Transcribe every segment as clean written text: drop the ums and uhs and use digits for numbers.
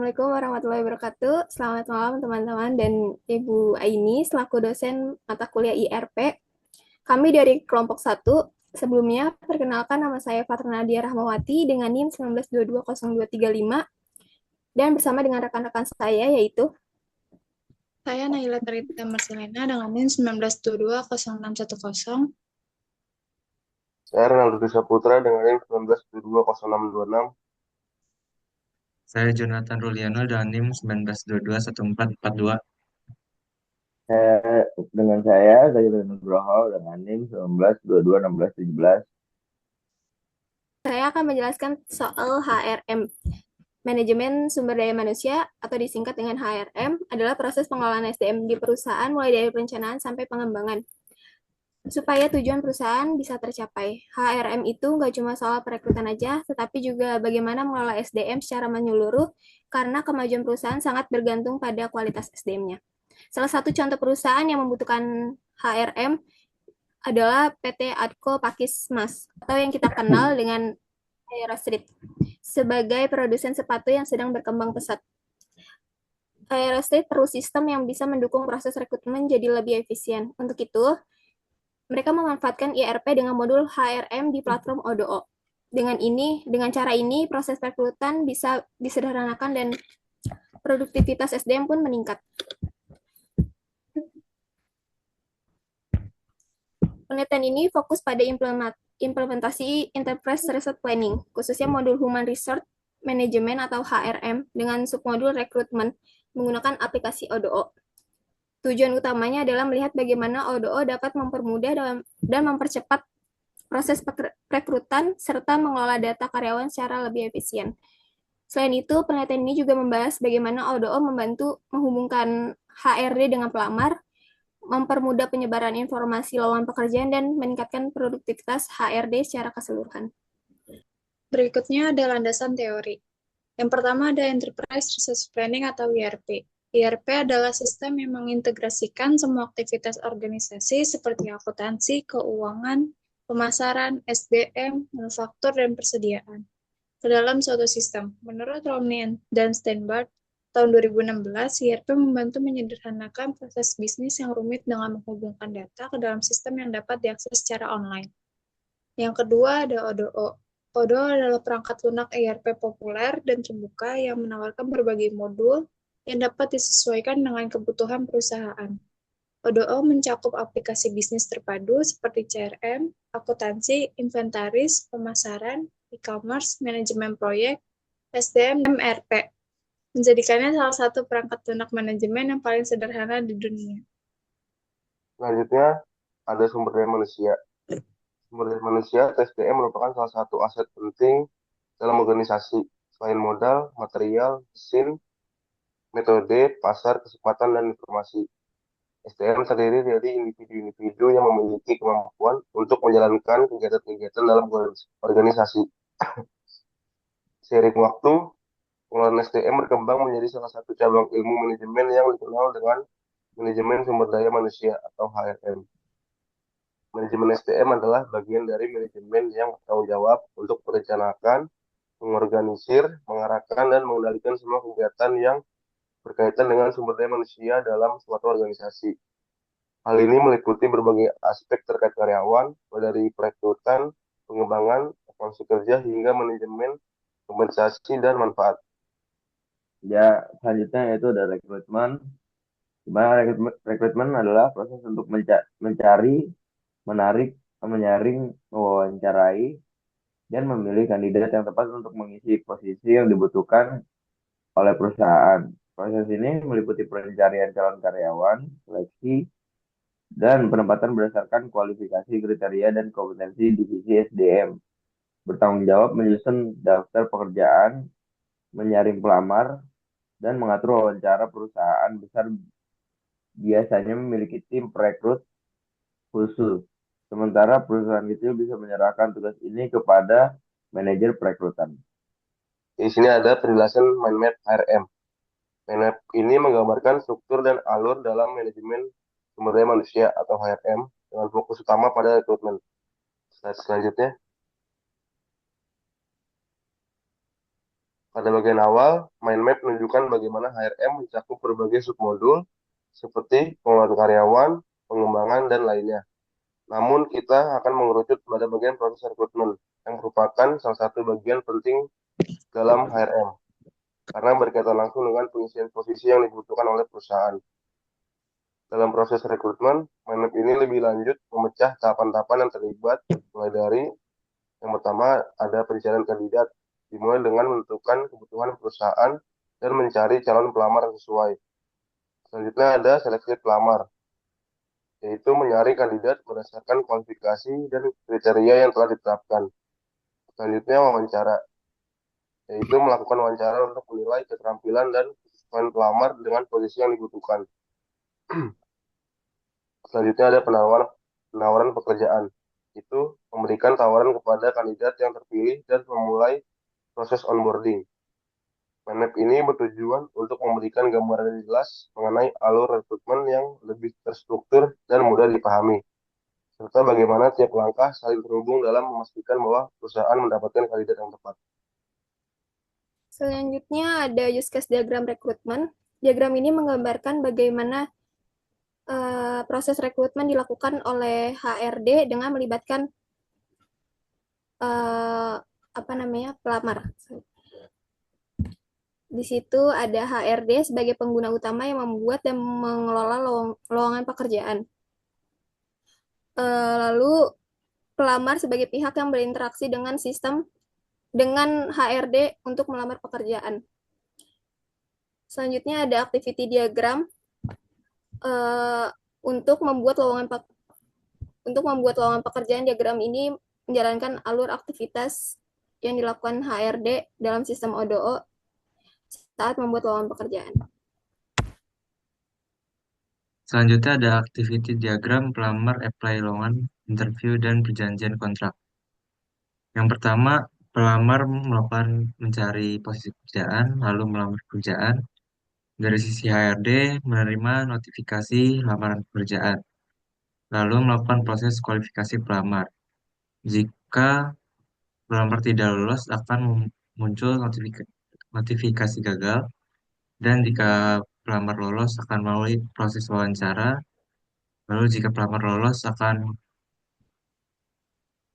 Assalamualaikum warahmatullahi wabarakatuh. Selamat malam teman-teman dan Ibu Aini selaku dosen mata kuliah IRP. Kami dari kelompok 1. Sebelumnya, perkenalkan nama saya Fatrina Nadia Rahmawati dengan NIM 1922025 dan bersama dengan rekan-rekan saya yaitu Saya Naila Tarita Marcelina dengan NIM 1922061. Saya Renaldo Desa Putra dengan NIM 19220626. Saya Jonathan Ruliano dengan NIM 19221442. Saya Zahid Nugroho dengan NIM 19221617. saya akan menjelaskan soal HRM. Manajemen Sumber Daya Manusia atau disingkat dengan HRM adalah proses pengelolaan SDM di perusahaan mulai dari perencanaan sampai pengembangan. Supaya tujuan perusahaan bisa tercapai. HRM itu nggak cuma soal perekrutan aja, tetapi juga bagaimana mengelola SDM secara menyeluruh, karena kemajuan perusahaan sangat bergantung pada kualitas SDM-nya. Salah satu contoh perusahaan yang membutuhkan HRM adalah PT Adco Pakis Mas, atau yang kita kenal dengan Aerostreet, sebagai produsen sepatu yang sedang berkembang pesat. Aerostreet perlu sistem yang bisa mendukung proses rekrutmen jadi lebih efisien. Untuk itu, mereka memanfaatkan IRP dengan modul HRM di platform ODO. Dengan cara ini, proses rekrutan bisa disederhanakan dan produktivitas SDM pun meningkat. Penelitian ini fokus pada implementasi Enterprise Resource Planning, khususnya modul Human Resource Management atau HRM dengan submodul rekrutmen menggunakan aplikasi ODO. Tujuan utamanya adalah melihat bagaimana ODO dapat mempermudah dan mempercepat proses rekrutan serta mengelola data karyawan secara lebih efisien. Selain itu, penelitian ini juga membahas bagaimana ODO membantu menghubungkan HRD dengan pelamar, mempermudah penyebaran informasi lowongan pekerjaan, dan meningkatkan produktivitas HRD secara keseluruhan. Berikutnya ada landasan teori. Yang pertama ada Enterprise Resource Planning atau IRP. IRP adalah sistem yang mengintegrasikan semua aktivitas organisasi seperti akuntansi, keuangan, pemasaran, SDM, manufaktur, dan persediaan ke dalam suatu sistem. Menurut Romney dan Steinbart, tahun 2016, IRP membantu menyederhanakan proses bisnis yang rumit dengan menghubungkan data ke dalam sistem yang dapat diakses secara online. Yang kedua ada ODO. ODO adalah perangkat lunak ERP populer dan terbuka yang menawarkan berbagai modul yang dapat disesuaikan dengan kebutuhan perusahaan. ODO mencakup aplikasi bisnis terpadu seperti CRM, akuntansi, inventaris, pemasaran, e-commerce, manajemen proyek, SDM, dan MRP, menjadikannya salah satu perangkat lunak manajemen yang paling sederhana di dunia. Selanjutnya ada sumber daya manusia. Sumber daya manusia atau SDM merupakan salah satu aset penting dalam organisasi. Selain modal, material, mesin, metode, pasar, kesempatan, dan informasi. SDM terdiri dari individu-individu yang memiliki kemampuan untuk menjalankan kegiatan-kegiatan dalam organisasi. Seiring waktu, pengelolaan SDM berkembang menjadi salah satu cabang ilmu manajemen yang dikenal dengan manajemen sumber daya manusia atau HRM. Manajemen SDM adalah bagian dari manajemen yang bertanggung jawab untuk merencanakan, mengorganisir, mengarahkan, dan mengendalikan semua kegiatan yang berkaitan dengan sumber daya manusia dalam suatu organisasi. Hal ini meliputi berbagai aspek terkait karyawan, mulai dari perekrutan, pengembangan, evaluasi kerja, hingga manajemen, kompensasi, dan manfaat. Ya, selanjutnya yaitu ada rekrutmen. Di mana rekrutmen adalah proses untuk mencari, menarik, menyaring, mewawancarai, dan memilih kandidat yang tepat untuk mengisi posisi yang dibutuhkan oleh perusahaan. Proses ini meliputi pencarian calon karyawan, seleksi, dan penempatan berdasarkan kualifikasi, kriteria, dan kompetensi divisi SDM. Bertanggung jawab menyusun daftar pekerjaan, menyaring pelamar, dan mengatur wawancara. Perusahaan besar biasanya memiliki tim perekrut khusus. Sementara perusahaan kecil bisa menyerahkan tugas ini kepada manajer perekrutan. Di sini ada penjelasan mind map HRM. Mind map ini menggambarkan struktur dan alur dalam manajemen sumber daya manusia atau HRM dengan fokus utama pada rekrutmen. Slide selanjutnya. Pada bagian awal, mind map menunjukkan bagaimana HRM mencakup berbagai submodul seperti pengelolaan karyawan, pengembangan, dan lainnya. Namun, kita akan mengerucut pada bagian proses rekrutmen, yang merupakan salah satu bagian penting dalam HRM, karena berkaitan langsung dengan pengisian posisi yang dibutuhkan oleh perusahaan. Dalam proses rekrutmen, mind map ini lebih lanjut memecah tahapan-tahapan yang terlibat, mulai dari yang pertama ada pencarian kandidat, dimulai dengan menentukan kebutuhan perusahaan dan mencari calon pelamar yang sesuai. Selanjutnya ada seleksi pelamar, yaitu menyaring kandidat berdasarkan kualifikasi dan kriteria yang telah ditetapkan. Selanjutnya wawancara, yaitu melakukan wawancara untuk menilai keterampilan dan kesesuaian pelamar dengan posisi yang dibutuhkan. Selanjutnya ada penawaran pekerjaan, itu memberikan tawaran kepada kandidat yang terpilih dan memulai proses onboarding. Map ini bertujuan untuk memberikan gambaran yang jelas mengenai alur rekrutmen yang lebih terstruktur dan mudah dipahami, serta bagaimana tiap langkah saling terhubung dalam memastikan bahwa perusahaan mendapatkan kandidat yang tepat. Selanjutnya ada use case diagram rekrutmen. Diagram ini menggambarkan bagaimana proses rekrutmen dilakukan oleh HRD dengan melibatkan pelamar. Di situ ada HRD sebagai pengguna utama yang membuat dan mengelola lowongan pekerjaan. Lalu pelamar sebagai pihak yang berinteraksi dengan sistem dengan HRD untuk melamar pekerjaan. Selanjutnya ada activity diagram untuk membuat lowongan pekerjaan. Diagram ini menjalankan alur aktivitas yang dilakukan HRD dalam sistem ODO saat membuat lowongan pekerjaan. Selanjutnya ada activity diagram pelamar apply lowongan, interview, dan perjanjian kontrak. Yang pertama, pelamar melakukan mencari posisi pekerjaan, lalu melamar pekerjaan. Dari sisi HRD, menerima notifikasi lamaran pekerjaan, lalu melakukan proses kualifikasi pelamar. Jika pelamar tidak lolos, akan muncul notifikasi gagal, dan jika pelamar lolos akan melalui proses wawancara. Lalu jika pelamar lolos akan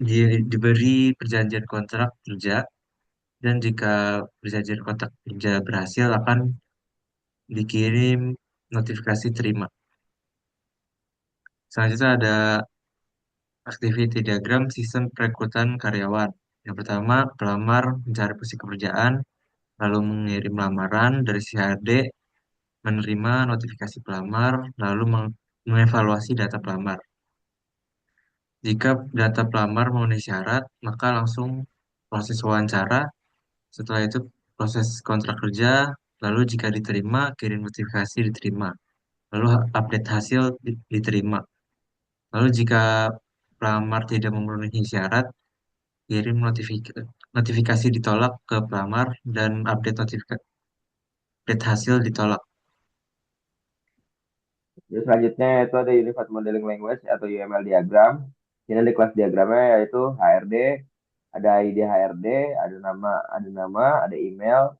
diberi perjanjian kontrak kerja, dan jika perjanjian kontrak kerja berhasil akan dikirim notifikasi terima. Selanjutnya ada activity diagram sistem perekrutan karyawan. Yang pertama, pelamar mencari posisi pekerjaan, lalu mengirim lamaran dari si HRD, menerima notifikasi pelamar, lalu mengevaluasi data pelamar. Jika data pelamar memenuhi syarat, maka langsung proses wawancara. Setelah itu proses kontrak kerja, lalu jika diterima, kirim notifikasi diterima. Lalu update hasil diterima. Lalu jika pelamar tidak memenuhi syarat, kirim notifikasi ditolak ke pelamar dan update hasil ditolak. Jadi selanjutnya itu ada Unified Modeling Language atau UML diagram. Ini ada kelas diagramnya yaitu HRD, ada ID HRD, ada email.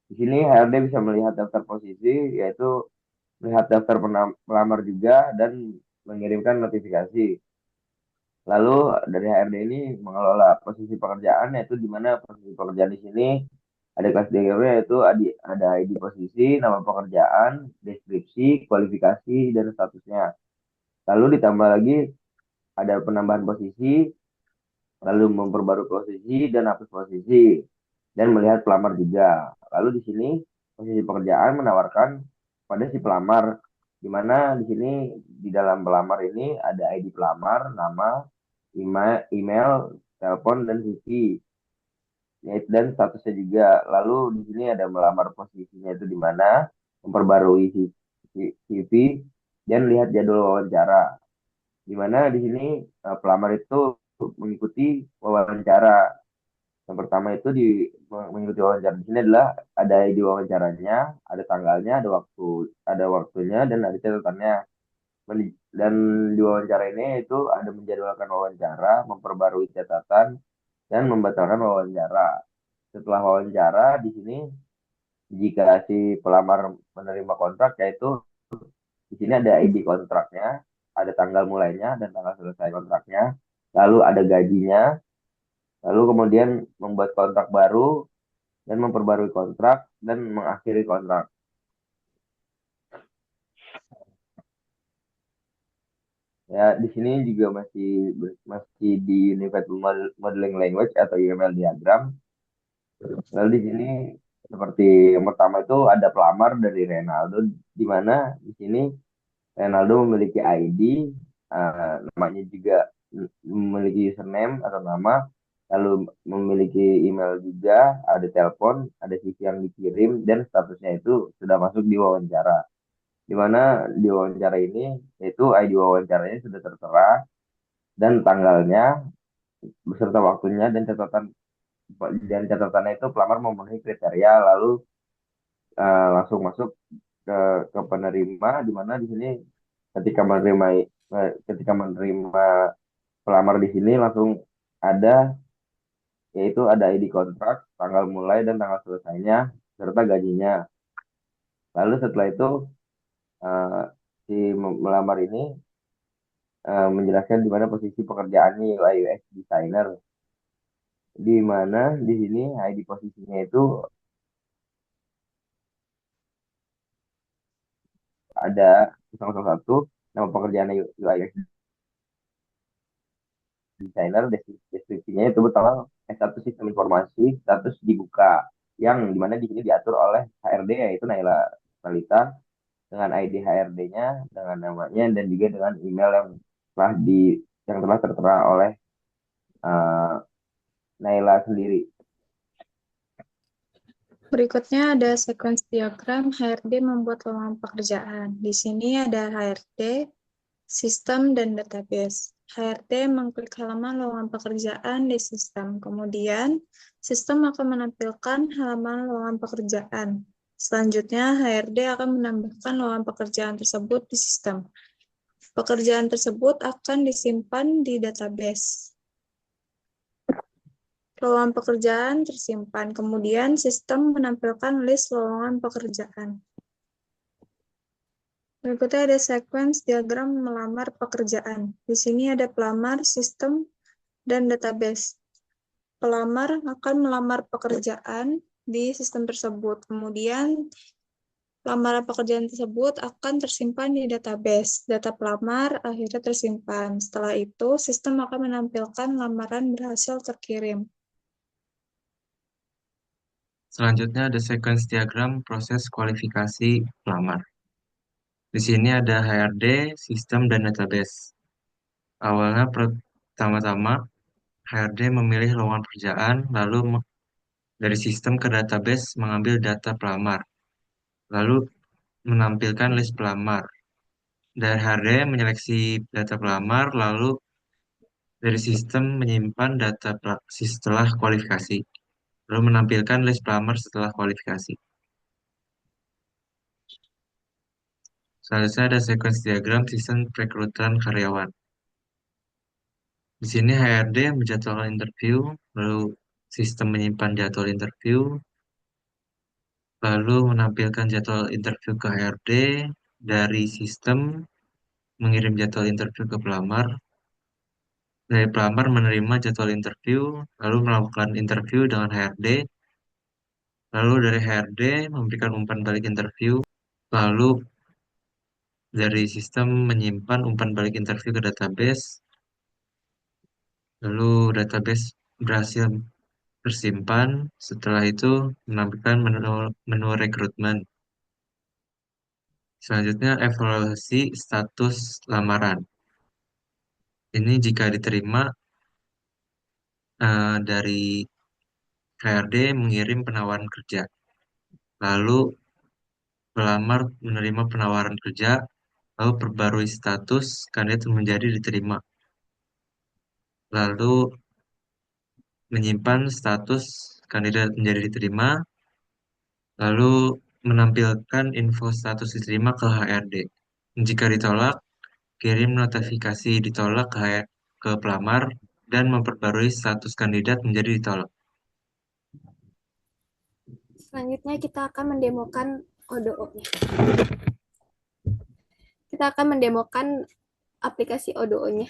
Di sini HRD bisa melihat daftar posisi, yaitu melihat daftar pelamar juga dan mengirimkan notifikasi. Lalu dari HRD ini mengelola posisi pekerjaan, yaitu di mana posisi pekerjaan di sini ada kelas diagramnya yaitu ada ID posisi, nama pekerjaan, deskripsi, kualifikasi, dan statusnya. Lalu ditambah lagi ada penambahan posisi, lalu memperbarui posisi dan hapus posisi, dan melihat pelamar juga. Lalu di sini posisi pekerjaan menawarkan pada si pelamar, di mana di sini di dalam pelamar ini ada ID pelamar, nama, email, telepon, dan CV. Dan statusnya juga. Lalu di sini ada melamar posisinya itu di mana, memperbarui CV, dan lihat jadwal wawancara. Di mana di sini pelamar itu mengikuti wawancara. Yang pertama itu mengikuti wawancara di sini adalah ada ID wawancaranya, ada tanggalnya, ada waktunya, dan ada catatannya. Dan di wawancara ini itu ada menjadwalkan wawancara, memperbarui catatan, dan membatalkan wawancara. setelah wawancara di sini jika si pelamar menerima kontrak yaitu di sini ada ID kontraknya, ada tanggal mulainya dan tanggal selesai kontraknya, lalu ada gajinya, lalu kemudian membuat kontrak baru dan memperbarui kontrak dan mengakhiri kontrak. Ya, di sini juga masih di Unified Modeling Language atau UML diagram. Lalu di sini seperti yang pertama itu ada pelamar dari Renaldo, di mana di sini Renaldo memiliki ID, namanya juga memiliki username atau nama, lalu memiliki email juga, ada telepon, ada CV yang dikirim, dan statusnya itu sudah masuk di wawancara. Di mana di wawancara ini, yaitu ID wawancaranya sudah tertera, dan tanggalnya, beserta waktunya, dan catatannya itu pelamar memenuhi kriteria, lalu langsung masuk ke, ke penerima, di mana di sini ketika menerima pelamar di sini langsung ada yaitu ada ID kontrak, tanggal mulai dan tanggal selesainya serta gajinya. Lalu setelah itu eh, si melamar ini menjelaskan di mana posisi pekerjaannya UI UX designer, di mana di sini ID posisinya itu ada 001, nama pekerjaan UI UX designer, deskripsinya itu pertama S1 sistem informasi status dibuka, yang dimana di sini diatur oleh HRD yaitu Naila Salita dengan ID HRD-nya, dengan namanya dan juga dengan email yang telah tertera oleh uh, Naila sendiri. Berikutnya ada sequence diagram HRD membuat lowongan pekerjaan. Di sini ada HRD, sistem, dan database. HRD mengklik halaman lowongan pekerjaan di sistem. Kemudian, sistem akan menampilkan halaman lowongan pekerjaan. Selanjutnya, HRD akan menambahkan lowongan pekerjaan tersebut di sistem. Pekerjaan tersebut akan disimpan di database. Lowongan pekerjaan tersimpan, kemudian sistem menampilkan list lowongan pekerjaan. Berikutnya ada sequence diagram melamar pekerjaan. Di sini ada pelamar, sistem, dan database. Pelamar akan melamar pekerjaan di sistem tersebut. Kemudian lamaran pekerjaan tersebut akan tersimpan di database. Data pelamar akhirnya tersimpan. Setelah itu, sistem akan menampilkan lamaran berhasil terkirim. Selanjutnya ada sequence diagram proses kualifikasi pelamar. Di sini ada HRD, sistem, dan database. Awalnya pertama-tama HRD memilih lowongan pekerjaan, lalu dari sistem ke database mengambil data pelamar, lalu menampilkan list pelamar. Dari HRD menyeleksi data pelamar, lalu dari sistem menyimpan data setelah kualifikasi, lalu menampilkan list pelamar setelah kualifikasi. Selanjutnya ada sequence diagram sistem perekrutan karyawan. Di sini HRD menjadwalkan interview, lalu sistem menyimpan jadwal interview, lalu menampilkan jadwal interview ke HRD, dari sistem mengirim jadwal interview ke pelamar, dari pelamar menerima jadwal interview, lalu melakukan interview dengan HRD, lalu dari HRD memberikan umpan balik interview, lalu dari sistem menyimpan umpan balik interview ke database, lalu database berhasil tersimpan. Setelah itu menampilkan menu rekrutmen. Selanjutnya evaluasi status lamaran. Ini jika diterima dari HRD mengirim penawaran kerja. Lalu pelamar menerima penawaran kerja, lalu perbarui status kandidat menjadi diterima. Lalu menyimpan status kandidat menjadi diterima, lalu menampilkan info status diterima ke HRD. Jika ditolak, kirim notifikasi ditolak ke pelamar dan memperbarui status kandidat menjadi ditolak. Selanjutnya kita akan mendemokan ODO-nya. Kita akan mendemokan aplikasi ODO-nya.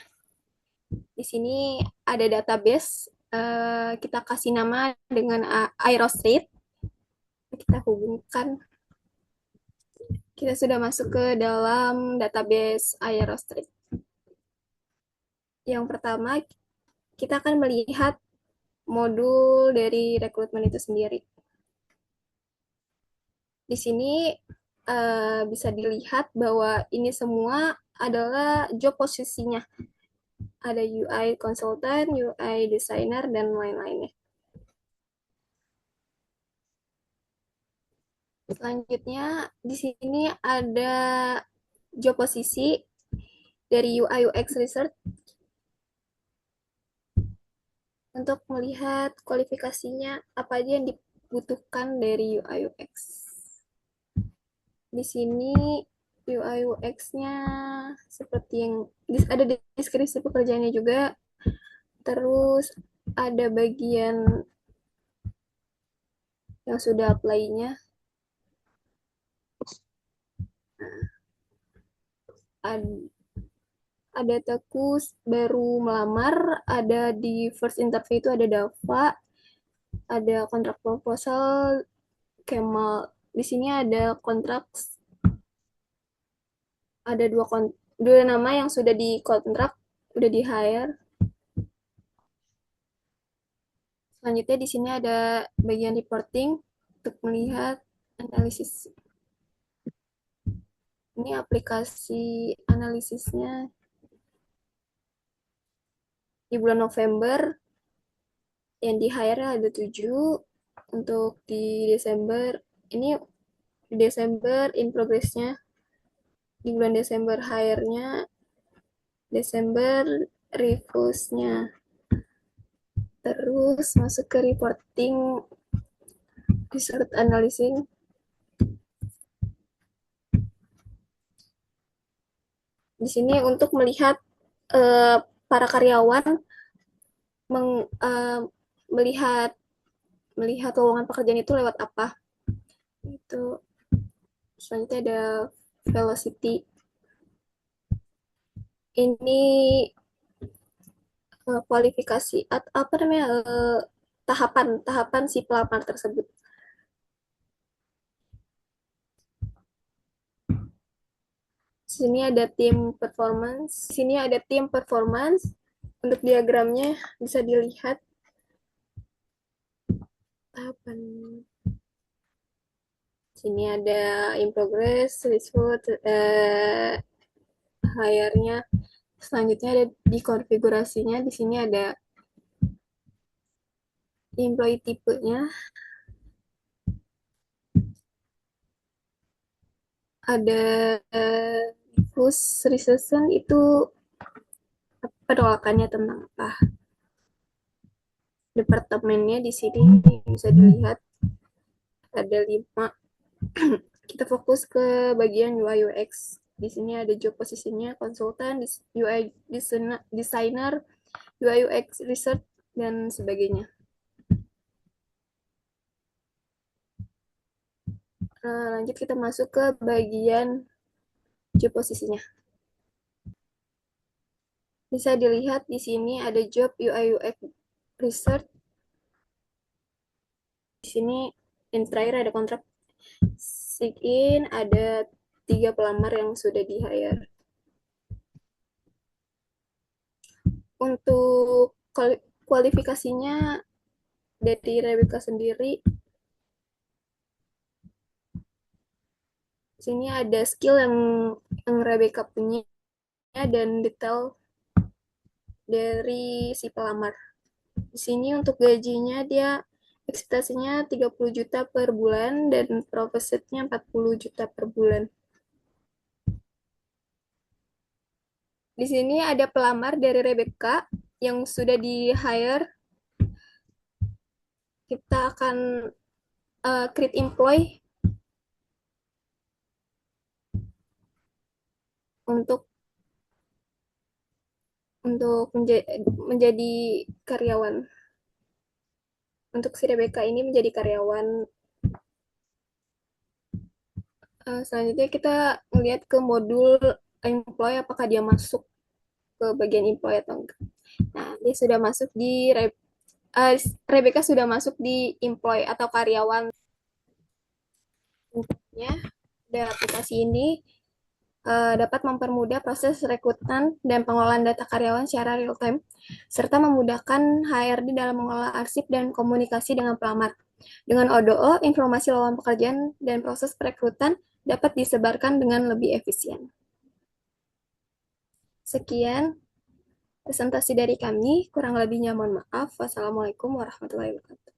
Di sini ada database, kita kasih nama dengan Aerostreet. Kita hubungkan. Kita sudah masuk ke dalam database Aerostreet. Yang pertama, kita akan melihat modul dari rekrutmen itu sendiri. Di sini bisa dilihat bahwa ini semua adalah job posisinya. Ada UI consultant, UI designer, dan lain-lainnya. Selanjutnya, di sini ada job posisi dari UI UX Research untuk melihat kualifikasinya apa aja yang dibutuhkan dari UI UX. Di sini UI UX-nya seperti yang ada deskripsi pekerjaannya juga, terus ada bagian yang sudah apply-nya, ada Tekus baru melamar, ada di first interview itu ada Dava, ada kontrak proposal Kemal. Di sini ada kontrak, ada dua nama yang sudah di kontrak, udah di hire. Selanjutnya di sini ada bagian reporting untuk melihat analisis. Ini aplikasi analisisnya di bulan November, yang di hire ada 7, untuk di Desember, ini di Desember in progress-nya, di bulan Desember hire-nya, Desember reviews-nya. Terus masuk ke reporting, result analysis. Di sini untuk melihat para karyawan melihat lowongan pekerjaan itu lewat apa. Itu selanjutnya ada velocity. Ini kualifikasi apa namanya, tahapan si pelamar tersebut. Sini ada tim performance. Sini ada tim performance. Untuk diagramnya bisa dilihat tahapan. Sini ada in progress, result, hire-nya. Selanjutnya ada di konfigurasinya. Di sini ada employee tipenya. Ada whose reason itu penolakannya tentang apa. Departemennya di sini bisa dilihat ada 5. Kita fokus ke bagian UI UX. Di sini ada job posisinya konsultan, UI designer, UI UX research, dan sebagainya. Lanjut kita masuk ke bagian job posisinya. Bisa dilihat di sini ada job UI UX research. Di sini yang terakhir ada kontrak sign, ada 3 pelamar yang sudah di hire. Untuk kualifikasinya dari Rebecca sendiri, sini ada skill yang Rebecca punya dan detail dari si pelamar. Di sini untuk gajinya dia ekspektasinya 30 juta per bulan dan profitnya 40 juta per bulan. Di sini ada pelamar dari Rebecca yang sudah di hire. Kita akan create employee untuk menjadi karyawan. Untuk si Rebecca ini menjadi karyawan Selanjutnya kita melihat ke modul employee, apakah dia masuk ke bagian employee atau enggak. Nah, dia sudah masuk di Rebecca sudah masuk di employee atau karyawan. Intinya, dari aplikasi ini dapat mempermudah proses rekrutan dan pengelolaan data karyawan secara real-time, serta memudahkan HRD dalam mengelola arsip dan komunikasi dengan pelamar. Dengan ODO, informasi lowongan pekerjaan dan proses perekrutan dapat disebarkan dengan lebih efisien. Sekian presentasi dari kami, kurang lebihnya mohon maaf. Wassalamualaikum warahmatullahi wabarakatuh.